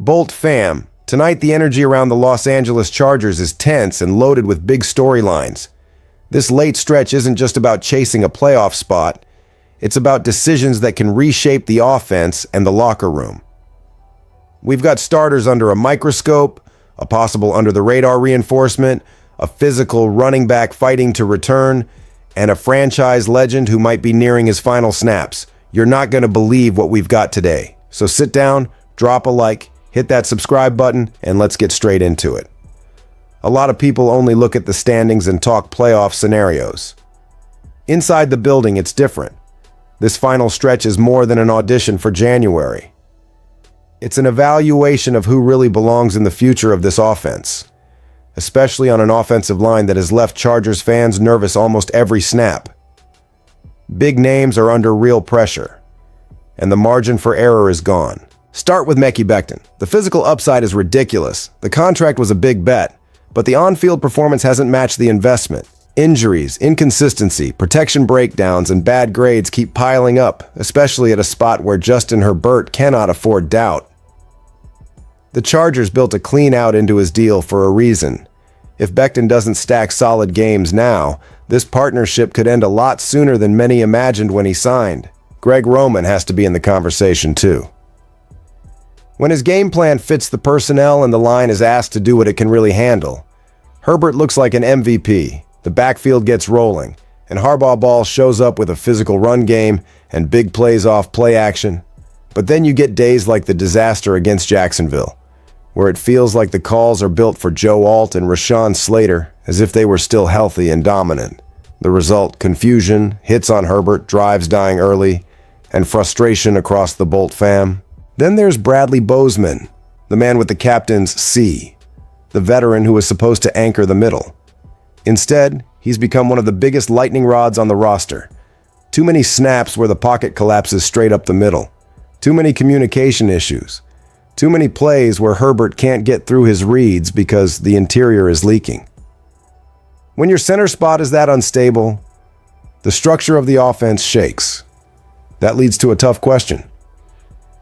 Bolt fam, tonight the energy around the Los Angeles Chargers is tense and loaded with big storylines. This late stretch isn't just about chasing a playoff spot, it's about decisions that can reshape the offense and the locker room. We've got starters under a microscope, a possible under-the-radar reinforcement, a physical running back fighting to return, and a franchise legend who might be nearing his final snaps. You're not going to believe what we've got today. So sit down, drop a like, hit that subscribe button, and let's get straight into it. A lot of people only look at the standings and talk playoff scenarios. Inside the building, it's different. This final stretch is more than an audition for January. It's an evaluation of who really belongs in the future of this offense, especially on an offensive line that has left Chargers fans nervous almost every snap. Big names are under real pressure, and the margin for error is gone. Start with Mekhi Becton. The physical upside is ridiculous. The contract was a big bet, but the on-field performance hasn't matched the investment. Injuries, inconsistency, protection breakdowns, and bad grades keep piling up, especially at a spot where Justin Herbert cannot afford doubt. The Chargers built a clean out into his deal for a reason. If Becton doesn't stack solid games now, this partnership could end a lot sooner than many imagined when he signed. Greg Roman has to be in the conversation too. When his game plan fits the personnel and the line is asked to do what it can really handle, Herbert looks like an MVP. The backfield gets rolling, and Harbaugh Ball shows up with a physical run game and big plays off play action. But then you get days like the disaster against Jacksonville, where it feels like the calls are built for Joe Alt and Rashawn Slater as if they were still healthy and dominant. The result, confusion, hits on Herbert, drives dying early, and frustration across the Bolt fam. Then there's Bradley Bozeman, the man with the captain's C, the veteran who was supposed to anchor the middle. Instead, he's become one of the biggest lightning rods on the roster. Too many snaps where the pocket collapses straight up the middle. Too many communication issues. Too many plays where Herbert can't get through his reads because the interior is leaking. When your center spot is that unstable, the structure of the offense shakes. That leads to a tough question.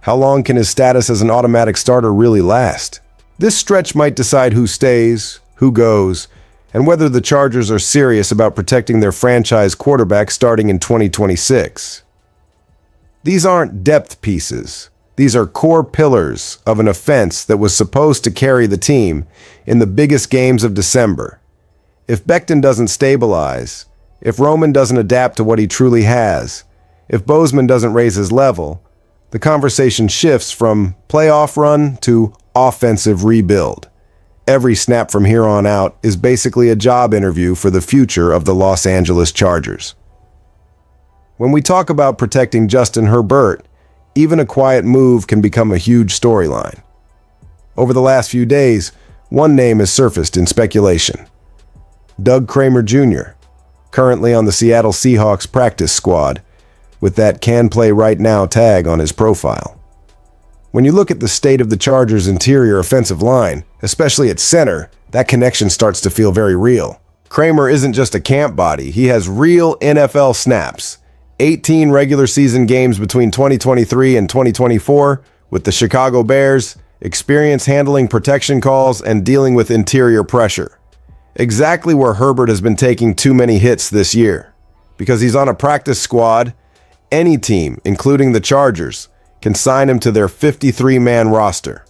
How long can his status as an automatic starter really last? This stretch might decide who stays, who goes, and whether the Chargers are serious about protecting their franchise quarterback starting in 2026. These aren't depth pieces. These are core pillars of an offense that was supposed to carry the team in the biggest games of December. If Becton doesn't stabilize, if Roman doesn't adapt to what he truly has, if Bozeman doesn't raise his level, the conversation shifts from playoff run to offensive rebuild. Every snap from here on out is basically a job interview for the future of the Los Angeles Chargers. When we talk about protecting Justin Herbert, even a quiet move can become a huge storyline. Over the last few days, one name has surfaced in speculation. Doug Kramer Jr., currently on the Seattle Seahawks practice squad, with that "can play right now" tag on his profile. When you look at the state of the Chargers' interior offensive line, especially at center, that connection starts to feel very real. Kramer isn't just a camp body, he has real NFL snaps. 18 regular season games between 2023 and 2024 with the Chicago Bears, experience handling protection calls and dealing with interior pressure. Exactly where Herbert has been taking too many hits this year. Because he's on a practice squad, any team, including the Chargers, can sign him to their 53-man roster.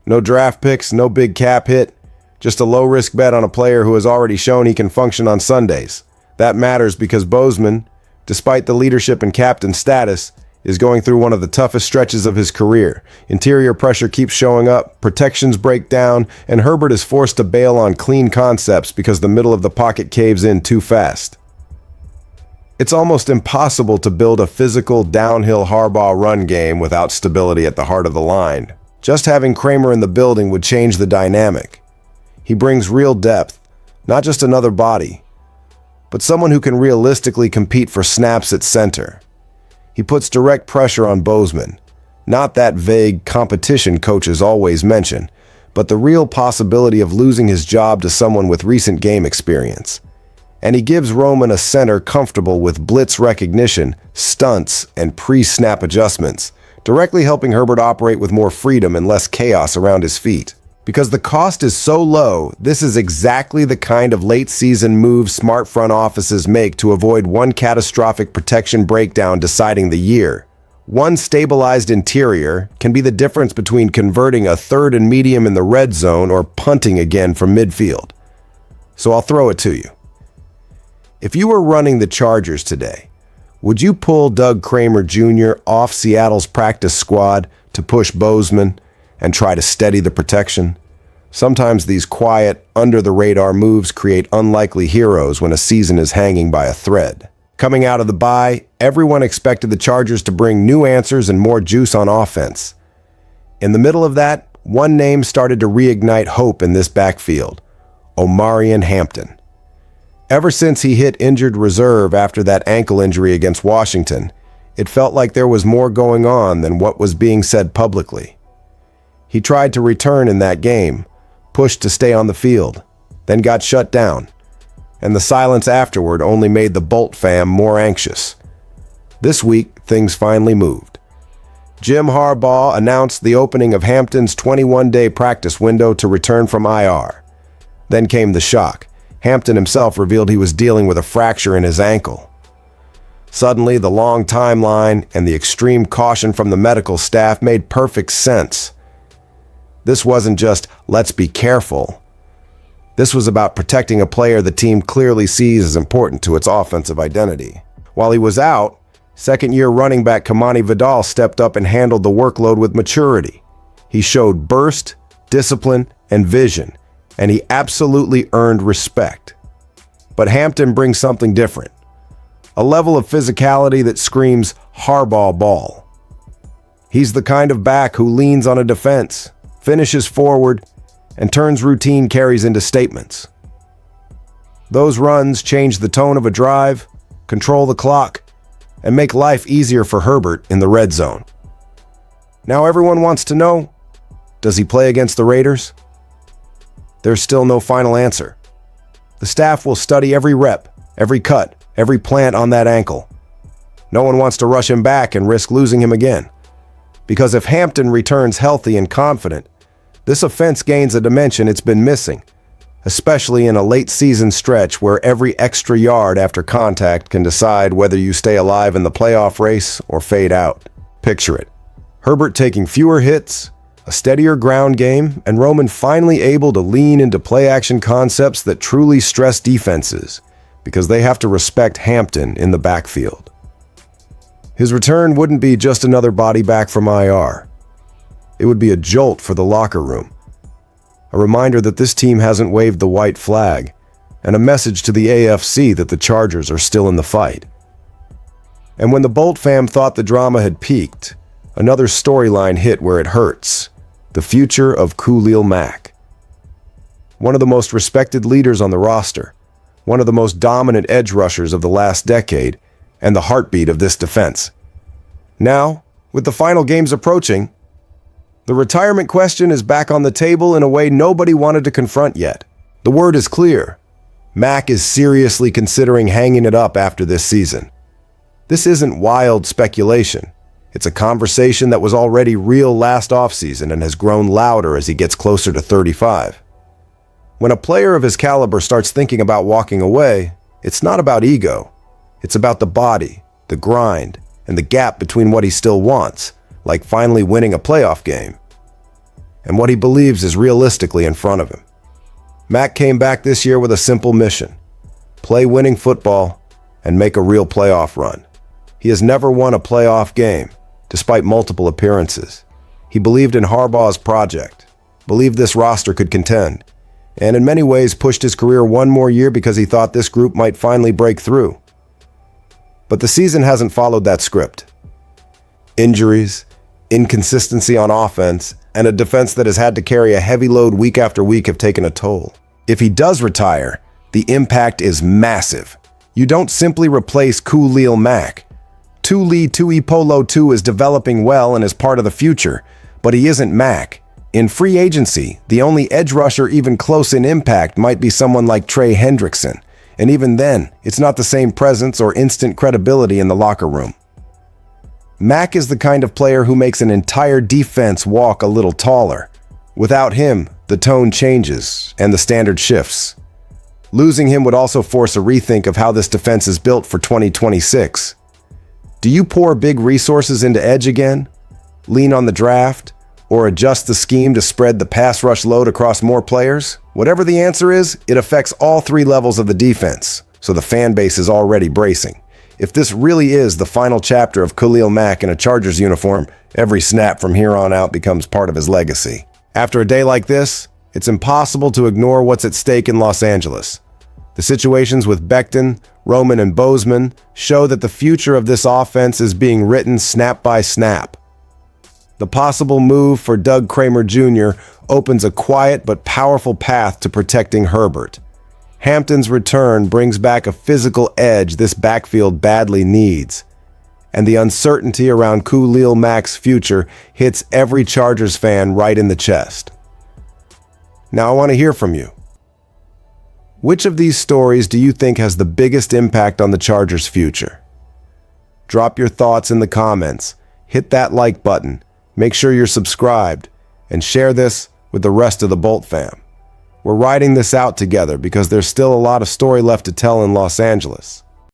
No draft picks, no big cap hit, just a low-risk bet on a player who has already shown he can function on Sundays. That matters because Bozeman, despite the leadership and captain status, is going through one of the toughest stretches of his career. Interior pressure keeps showing up, protections break down, and Herbert is forced to bail on clean concepts because the middle of the pocket caves in too fast. It's almost impossible to build a physical, downhill Harbaugh run game without stability at the heart of the line. Just having Kramer in the building would change the dynamic. He brings real depth, not just another body, but someone who can realistically compete for snaps at center. He puts direct pressure on Bozeman, not that vague competition coaches always mention, but the real possibility of losing his job to someone with recent game experience. And he gives Roman a center comfortable with blitz recognition, stunts, and pre-snap adjustments directly helping Herbert operate with more freedom and less chaos around his feet. Because the cost is so low, this is exactly the kind of late-season move smart front offices make to avoid one catastrophic protection breakdown deciding the year. One stabilized interior can be the difference between converting a third and medium in the red zone or punting again from midfield. So I'll throw it to you. If you were running the Chargers today, would you pull Doug Kramer Jr. off Seattle's practice squad to push Bozeman and try to steady the protection? Sometimes these quiet, under-the-radar moves create unlikely heroes when a season is hanging by a thread. Coming out of the bye, everyone expected the Chargers to bring new answers and more juice on offense. In the middle of that, one name started to reignite hope in this backfield: Omarian Hampton. Ever since he hit injured reserve after that ankle injury against Washington, it felt like there was more going on than what was being said publicly. He tried to return in that game, pushed to stay on the field, then got shut down. And the silence afterward only made the Bolt fam more anxious. This week, things finally moved. Jim Harbaugh announced the opening of Hampton's 21-day practice window to return from IR. Then came the shock. Hampton himself revealed he was dealing with a fracture in his ankle. Suddenly, the long timeline and the extreme caution from the medical staff made perfect sense. This wasn't just, let's be careful. This was about protecting a player the team clearly sees as important to its offensive identity. While he was out, second-year running back Kamani Vidal stepped up and handled the workload with maturity. He showed burst, discipline, and vision, and he absolutely earned respect. But Hampton brings something different. A level of physicality that screams Harbaugh ball. He's the kind of back who leans on a defense, finishes forward, and turns routine carries into statements. Those runs change the tone of a drive, control the clock, and make life easier for Herbert in the red zone. Now everyone wants to know, does he play against the Raiders? There's still no final answer. The staff will study every rep, every cut, every plant on that ankle. No one wants to rush him back and risk losing him again. Because if Hampton returns healthy and confident, this offense gains a dimension it's been missing, especially in a late-season stretch where every extra yard after contact can decide whether you stay alive in the playoff race or fade out. Picture it. Herbert taking fewer hits, a steadier ground game, and Roman finally able to lean into play-action concepts that truly stress defenses, because they have to respect Hampton in the backfield. His return wouldn't be just another body back from IR. It would be a jolt for the locker room, a reminder that this team hasn't waved the white flag, and a message to the AFC that the Chargers are still in the fight. And when the Bolt fam thought the drama had peaked, another storyline hit where it hurts: the future of Khalil Mack. One of the most respected leaders on the roster, one of the most dominant edge rushers of the last decade, and the heartbeat of this defense. Now, with the final games approaching, the retirement question is back on the table in a way nobody wanted to confront yet. The word is clear. Mack is seriously considering hanging it up after this season. This isn't wild speculation. It's a conversation that was already real last offseason and has grown louder as he gets closer to 35. When a player of his caliber starts thinking about walking away, it's not about ego. It's about the body, the grind, and the gap between what he still wants, like finally winning a playoff game, and what he believes is realistically in front of him. Mack came back this year with a simple mission: play winning football and make a real playoff run. He has never won a playoff game, despite multiple appearances. He believed in Harbaugh's project, believed this roster could contend, and in many ways pushed his career one more year because he thought this group might finally break through. But the season hasn't followed that script. Injuries, inconsistency on offense, and a defense that has had to carry a heavy load week after week have taken a toll. If he does retire, the impact is massive. You don't simply replace Khalil Mack. Tuli Tuipolo 2 is developing well and is part of the future, but he isn't Mack. In free agency, the only edge rusher even close in impact might be someone like Trey Hendrickson, and even then, it's not the same presence or instant credibility in the locker room. Mack is the kind of player who makes an entire defense walk a little taller. Without him, the tone changes and the standard shifts. Losing him would also force a rethink of how this defense is built for 2026. Do you pour big resources into edge again? Lean on the draft? Or adjust the scheme to spread the pass rush load across more players? Whatever the answer is, it affects all three levels of the defense, so the fan base is already bracing. If this really is the final chapter of Khalil Mack in a Chargers uniform, every snap from here on out becomes part of his legacy. After a day like this, it's impossible to ignore what's at stake in Los Angeles. The situations with Becton, Roman, and Bozeman show that the future of this offense is being written snap by snap. The possible move for Doug Kramer Jr. opens a quiet but powerful path to protecting Herbert. Hampton's return brings back a physical edge this backfield badly needs. And the uncertainty around Khalil Mack's future hits every Chargers fan right in the chest. Now I want to hear from you. Which of these stories do you think has the biggest impact on the Chargers' future? Drop your thoughts in the comments, hit that like button, make sure you're subscribed, and share this with the rest of the Bolt fam. We're riding this out together because there's still a lot of story left to tell in Los Angeles.